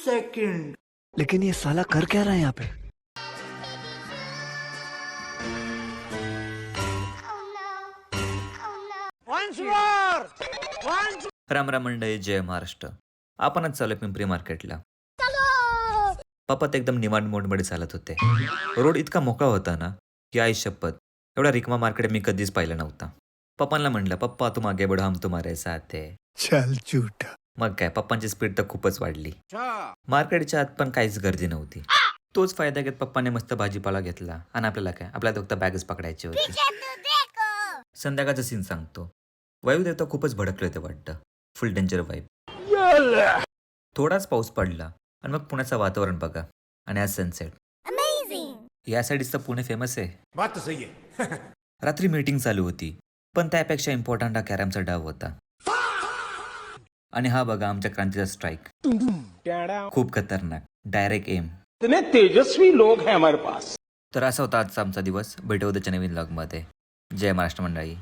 Second. लेकिन ये साला कर क्या रहा है यहाँ पे? राम राम मंडळी, जय महाराष्ट्र. आपणच चालू पिंपरी मार्केटला. पप्पा तर एकदम निवांत मोडमध्ये चालत होते. रोड इतका मोकळा होता ना की आई शपथ, एवढा रिकमा मार्केट मी कधीच पाहिला नव्हता. पप्पांना म्हणलं, पप्पा तुम आगे बढ़ो, हम तुम्हारे साथ है. चल झूठा. मग काय, पप्पांची स्पीड तर खूपच वाढली. मार्केटच्या आत पण काहीच गर्दी नव्हती. तोच फायदा घेत पप्पाने मस्त भाजीपाला घेतला आणि आपल्याला फक्त बॅगच पकडायची होती. संध्याकाळचं सीन सांगतो. वायुदेवता खूपच भडकले होते वाटतं. फुल डेंजर वाईब. थोडाच पाऊस पडला आणि मग पुण्याचं वातावरण बघा. आणि आज सनसेट. या साईडच तर पुणे फेमस आहे. बात तो सही है. रात्री मीटिंग चालू होती, पण त्यापेक्षा इम्पॉर्टंट हा कॅरमचा डाव होता. आणि हा बघा आमच्या क्रांतीचा स्ट्राईक. खूप खतरनाक, डायरेक्ट एम. इतने तेजस्वी लोग हैं हमारे पास. तर असा होता आजचा आमचा दिवस. भेटू उद्याच्या नवीन व्लॉगमध्ये. जय महाराष्ट्र मंडळी.